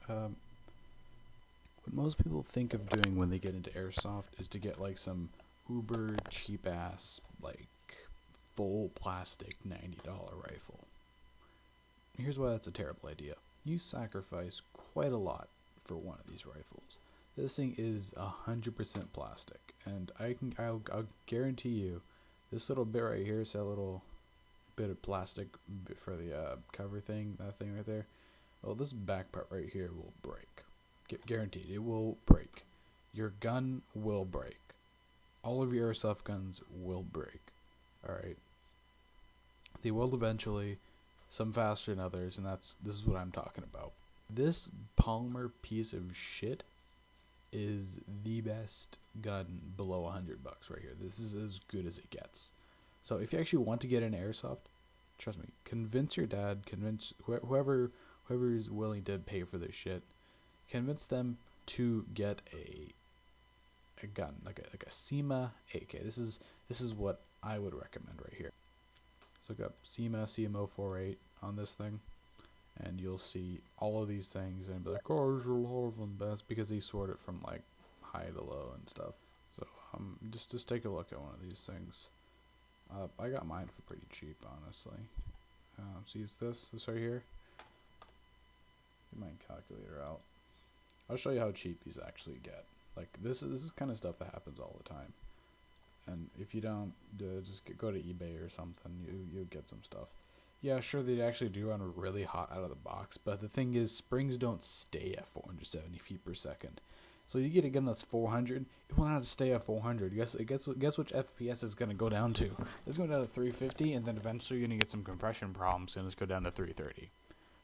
Um, what most people think of doing when they get into airsoft is to get like some uber cheap ass like full plastic $90 rifle. Here's why that's a terrible idea. You sacrifice quite a lot for one of these rifles. This thing is 100% plastic, and I'll guarantee you, this little bit right here is that little bit of plastic for the cover thing, that thing right there. Well, this back part right here will break. Guaranteed, it will break. Your gun will break. All of your airsoft guns will break. All right. They will eventually, some faster than others, and this is what I'm talking about. This polymer piece of shit is the best gun below $100 right here. This is as good as it gets. So if you actually want to get an airsoft, trust me, convince your dad, convince whoever is willing to pay for this shit, convince them to get a gun like a SEMA AK. This is what I would recommend right here. So look up SEMA CMO48 on this thing, and you'll see all of these things and be like, oh, there's a lot of them. That's because he sort it from like high to low and stuff. So just take a look at one of these things. I got mine for pretty cheap, honestly. See, it's this right here. Get my calculator out. I'll show you how cheap these actually get. Like this is kind of stuff that happens all the time. And if you don't, just go to eBay or something. You'll get some stuff. Yeah, sure, they actually do run really hot out of the box, but the thing is, springs don't stay at 470 feet per second. So you get a gun that's 400, it will not stay at 400. Guess which FPS is going to go down to? It's going down to 350, and then eventually you're going to get some compression problems, and it's go down to 330.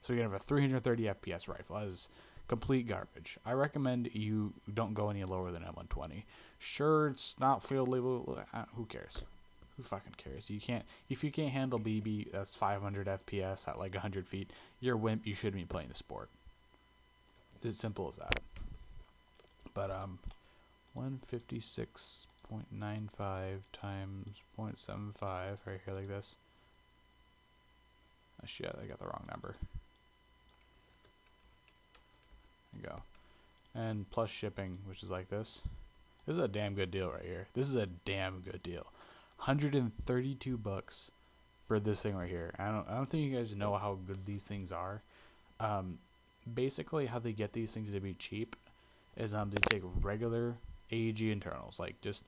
So you're going to have a 330 FPS rifle. That is complete garbage. I recommend you don't go any lower than M120. Sure, it's not field level. Who cares? Who fucking cares? If you can't handle BB, that's 500 FPS at like 100 feet. You're a wimp. You shouldn't be playing the sport. It's as simple as that. But 156.95 times 0.75 right here like this. Oh shit, I got the wrong number. There you go. And plus shipping, which is like this. This is a damn good deal right here. This is a damn good deal. $132 for this thing right here. I don't think you guys know how good these things are. Basically, how they get these things to be cheap is they take regular AEG internals, like just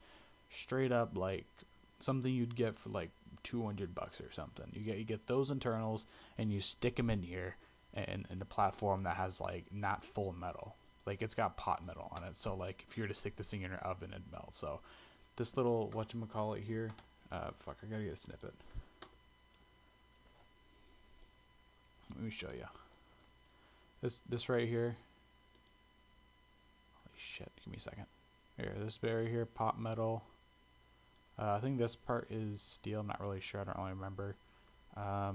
straight up like something you'd get for like $200 or something. You get those internals and you stick them in here in a platform that has like not full metal. Like it's got pot metal on it, so like if you were to stick this thing in your oven, it'd melt. So this little whatchamacallit here, fuck, I gotta get a snippet. Let me show you. This right here. Holy shit! Give me a second. Here, this bit right here, pot metal. I think this part is steel. I'm not really sure. I don't really remember. I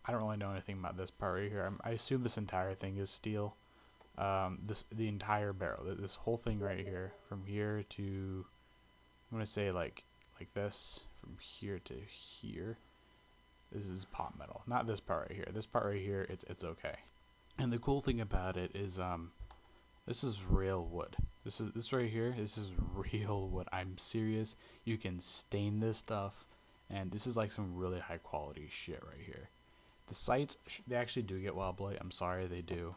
don't really know anything about this part right here. I assume this entire thing is steel. The entire barrel, this whole thing right here, from here to, I'm gonna say like this, from here to here, this is pot metal. Not this part right here. This part right here, it's okay. And the cool thing about it is, this is real wood. This right here, this is real wood. I'm serious. You can stain this stuff, and this is like some really high quality shit right here. The sights, they actually do get wobbly. I'm sorry, they do.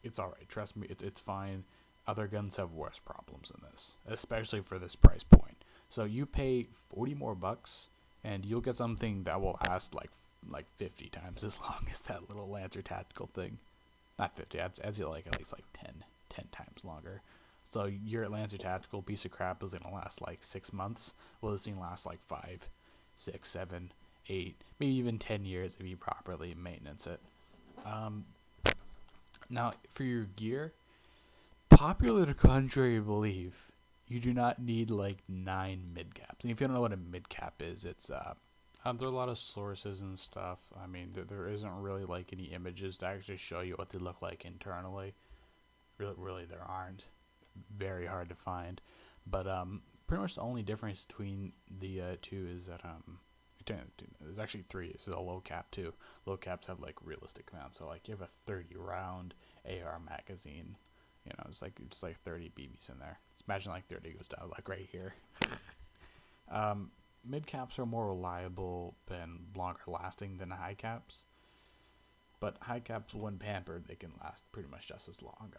It's alright, trust me, it's fine. Other guns have worse problems than this, especially for this price point. So you pay 40 more bucks, and you'll get something that will last like 50 times as long as that little Lancer tactical thing. Not 50, I'd say like at least like 10 times longer. So your Lancer tactical piece of crap is gonna last like 6 months. Well, this thing lasts like 5, 6, 7, 8, maybe even 10 years if you properly maintenance it. Now, for your gear, popular to contrary belief, you do not need like 9 mid-caps. And if you don't know what a mid-cap is, it's there are a lot of sources and stuff. I mean, there isn't really like any images to actually show you what they look like internally. Really, there aren't. Very hard to find. But pretty much the only difference between the two is that there's actually 3. This is a low cap too. Low caps have like realistic amounts. So like you have a 30 round AR magazine. You know, it's like 30 BBs in there. Just imagine like 30 goes down like right here. Mid caps are more reliable and longer lasting than high caps. But high caps, when pampered, they can last pretty much just as long.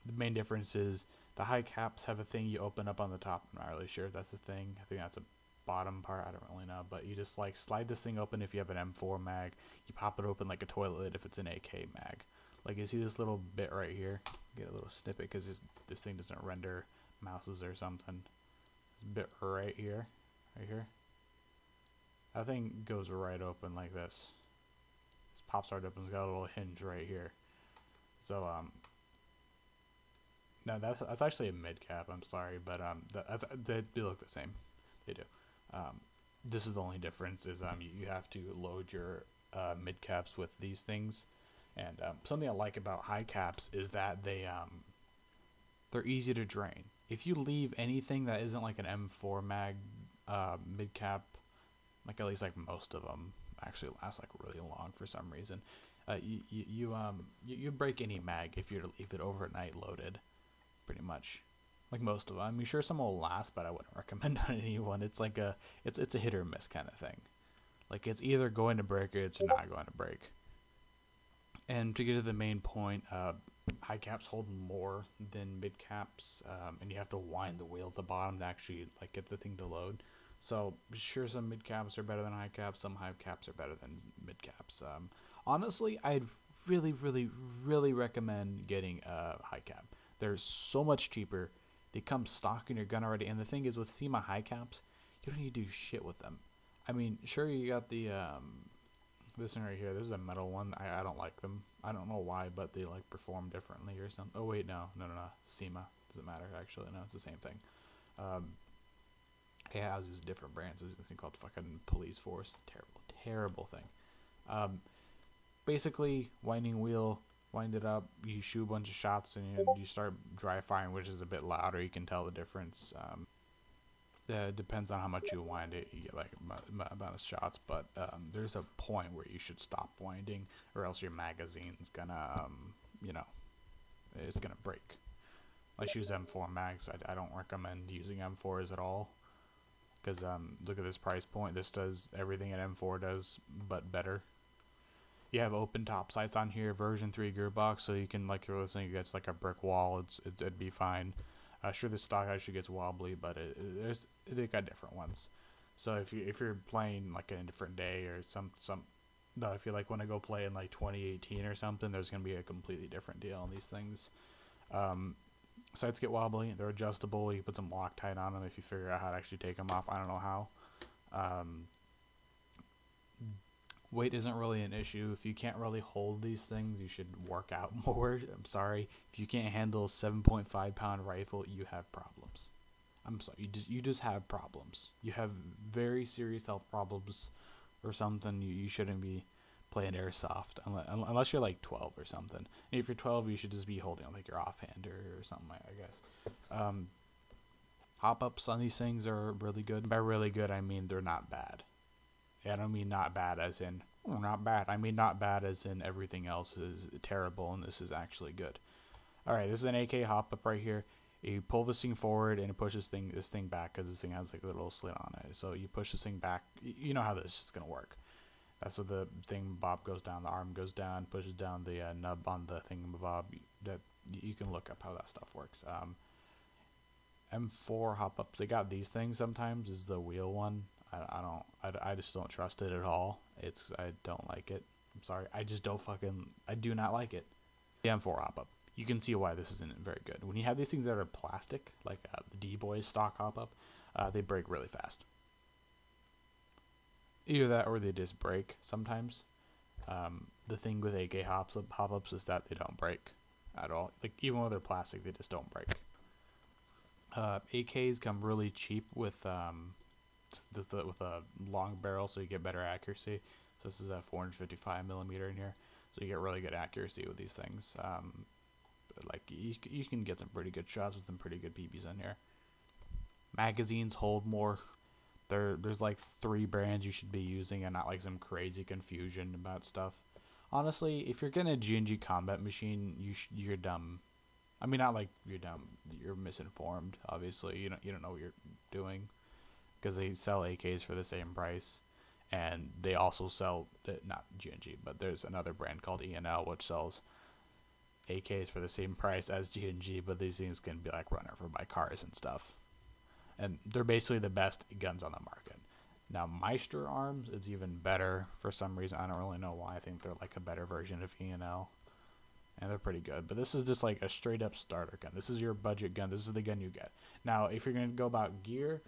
The main difference is the high caps have a thing you open up on the top. I'm not really sure if that's a thing. I think that's a bottom part. I don't really know. But you just like slide this thing open if you have an M4 mag. You pop it open like a toilet lid if it's an AK mag. Like you see this little bit right here. Get a little snippet because this thing doesn't render mouses or something. This bit right here. Right here. That thing goes right open like this. This pops right open. It's got a little hinge right here. So no, that's actually a mid cap. I'm sorry, but they look the same. They do. This is the only difference is you have to load your mid caps with these things, and something I like about high caps is that they're easy to drain. If you leave anything that isn't like an M4 mag mid cap, like at least like most of them actually last like really long for some reason. You break any mag if you leave it overnight loaded, pretty much. Like most of them. I mean, sure, some will last, but I wouldn't recommend on anyone. It's like it's a hit or miss kind of thing. Like it's either going to break or it's not going to break. And to get to the main point, high caps hold more than mid caps, and you have to wind the wheel at the bottom to actually like get the thing to load. So sure, some mid caps are better than high caps. Some high caps are better than mid caps. Honestly, I'd really recommend getting a high cap. They're so much cheaper. They come stock in your gun already. And the thing is, with SEMA high caps, you don't need to do shit with them. I mean, sure, you got the this one right here. This is a metal one. I don't like them. I don't know why, but they like perform differently or something. Oh wait, no. SEMA doesn't matter actually. No, it's the same thing. Yeah, it was different brands. There's a thing called fucking Police Force. Terrible thing. Basically, winding wheel, wind it up, you shoot a bunch of shots, and you start dry firing, which is a bit louder. You can tell the difference. It depends on how much you wind it. You get like amount of shots, but there's a point where you should stop winding, or else your magazine's gonna, it's gonna break. Let's use M4 mags. I don't recommend using M4s at all. Because look at this price point. This does everything an M4 does, but better. You have open top sights on here, version 3 gearbox, so you can like throw this thing against like a brick wall. It'd be fine. Sure, the stock actually gets wobbly, but they got different ones. So if you're playing like in a different day or if you like want to go play in like 2018 or something, there's gonna be a completely different deal on these things. Sights get wobbly. They're adjustable. You put some Loctite on them if you figure out how to actually take them off. I don't know how. Weight isn't really an issue. If you can't really hold these things, you should work out more. I'm sorry. If you can't handle a 7.5 pound rifle, you have problems. I'm sorry. You just have problems. You have very serious health problems or something. You shouldn't be playing airsoft unless you're like 12 or something. And if you're 12, you should just be holding like your offhand or something, I guess. Hop-ups on these things are really good. By really good, I mean they're not bad. I don't mean not bad as in not bad. I mean not bad as in everything else is terrible and this is actually good. Alright, this is an AK hop-up right here. You pull this thing forward and it pushes this thing back because this thing has like a little slit on it. So you push this thing back. You know how this is going to work. That's what the thing bob goes down, the arm goes down, pushes down the nub on the thingamabob. That you can look up how that stuff works. M4 hop-ups, they got these things sometimes, is the wheel one. I just don't trust it at all. I don't like it. I'm sorry. I do not like it. The M4 hop-up. You can see why this isn't very good. When you have these things that are plastic, like the D-Boys stock hop-up, they break really fast. Either that or they just break sometimes. The thing with AK hop-ups is that they don't break at all. Like even when they're plastic, they just don't break. AKs come really cheap with a long barrel, so you get better accuracy. So this is a 455 millimeter in here, so you get really good accuracy with these things. Like you can get some pretty good shots with some pretty good BBs in here. Magazines hold more. There's like 3 brands you should be using, and not like some crazy confusion about stuff. Honestly, if you're getting a G&G combat machine, you're dumb. I mean, not like you're dumb. You're misinformed. Obviously, you don't know what you're doing, because they sell AKs for the same price, and they also sell not G&G, but there's another brand called E&L which sells AKs for the same price as G&G, but these things can be like run over by cars and stuff, and they're basically the best guns on the market. Now, Meister arms is even better for some reason. I don't really know why. I think they're like a better version of E&L, and they're pretty good. But this is just like a straight up starter gun. This is your budget gun. This is the gun you get. Now, if you're going to go about gear,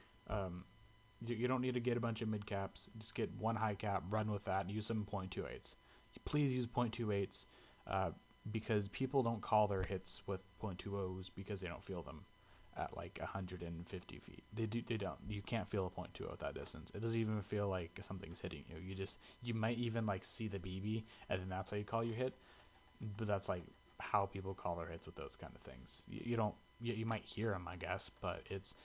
you don't need to get a bunch of mid caps. Just get one high cap, run with that, and use some .28s. Please use .28s, because people don't call their hits with .20s because they don't feel them at like 150 feet. They don't. You can't feel a .20 at that distance. It doesn't even feel like something's hitting you. You might even like see the BB, and then that's how you call your hit. But that's like how people call their hits with those kind of things. You don't. You might hear them, I guess, but it's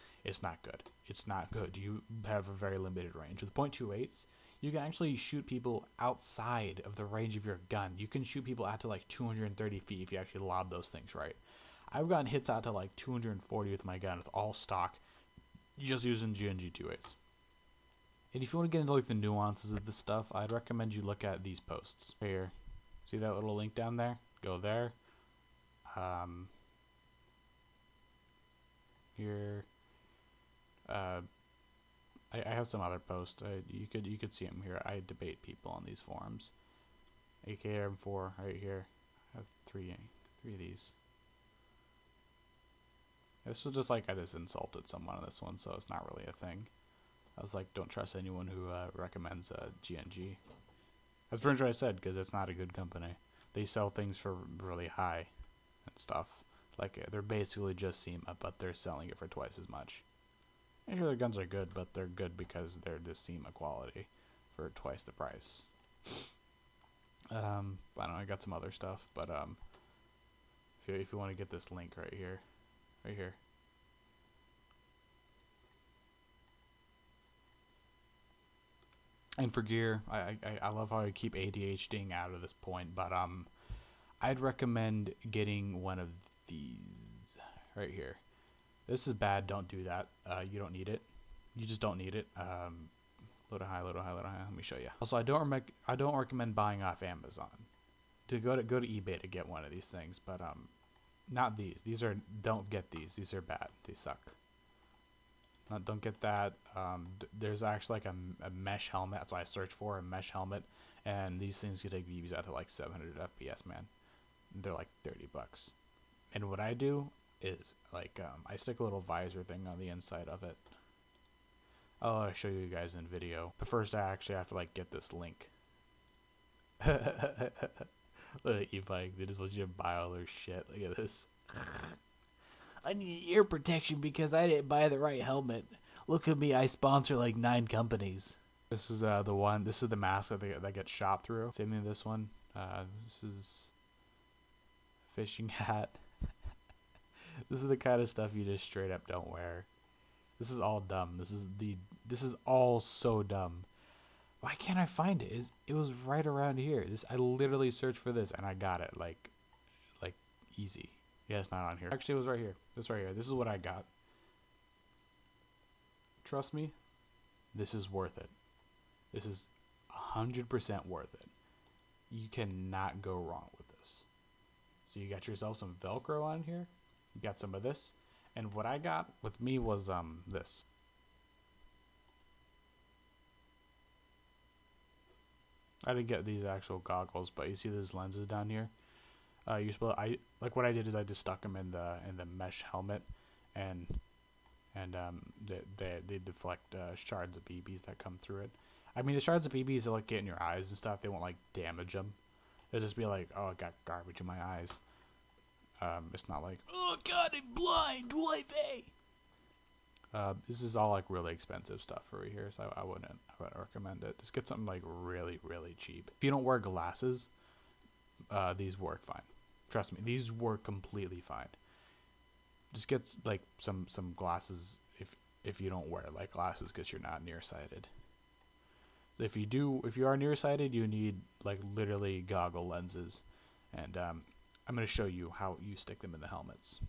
not good. It's not good. You have a very limited range with .28s. You can actually shoot people outside of the range of your gun. You can shoot people out to like 230 feet if you actually lob those things right. I've gotten hits out to like 240 with my gun with all stock, just using G&G 2.8s. And if you want to get into like the nuances of this stuff, I'd recommend you look at these posts right here. See that little link down there? Go there. Here. I have some other posts. You could see them here. I debate people on these forums. AKM4 right here. I have three of these. This was just like I just insulted someone on this one, so it's not really a thing. I was like, don't trust anyone who recommends G&G. That's pretty much what I said, because it's not a good company. They sell things for really high and stuff. Like, they're basically just SEMA, but they're selling it for twice as much. I'm sure their guns are good, but they're good because they're the SEMA quality for twice the price. I don't know, I got some other stuff, but if you want to get this link right here. And for gear, I love how I keep ADHDing out of this point, but I'd recommend getting one of these right here. This is bad. Don't do that. You don't need it. You just don't need it. Load it high. Let me show you. Also, I don't recommend buying off Amazon. Go to eBay to get one of these things, but not these. Don't get these. These are bad. They suck. Don't get that. There's actually like a mesh helmet. That's what I searched for, a mesh helmet. And these things can take BBs out to like 700 FPS, man. They're like $30. And what I do is like I stick a little visor thing on the inside of it. I'll show you guys in video. But first, I actually have to like get this link. Look at e-bike. They just want you to buy all their shit. Look at this. I need ear protection because I didn't buy the right helmet. Look at me, I sponsor like 9 companies. This is the one. This is the mask that gets shot through. Same thing. This one. This is fishing hat. This is the kind of stuff you just straight up don't wear. This is all dumb. This is all so dumb. Why can't I find it? It was right around here. I literally searched for this and I got it like easy. Yeah, it's not on here. Actually, it was right here. This right here. This is what I got. Trust me, this is worth it. This is 100% worth it. You cannot go wrong with this. So you got yourself some Velcro on here. You got some of this. And what I got with me was this. I didn't get these actual goggles, but you see those lenses down here? You're supposed. What I did is I just stuck them in the mesh helmet, and they deflect shards of BBs that come through it. I mean, the shards of BBs that like get in your eyes and stuff, they won't like damage them. They'll just be like, oh, I got garbage in my eyes. It's not like, oh god, I'm blind. Life A. This is all like really expensive stuff over here, so I wouldn't recommend it. Just get something like really, really cheap. If you don't wear glasses, these work fine. Trust me, these work completely fine. Just get like some glasses if you don't wear like glasses because you're not nearsighted. So if you are nearsighted, you need like literally goggle lenses, and I'm going to show you how you stick them in the helmets.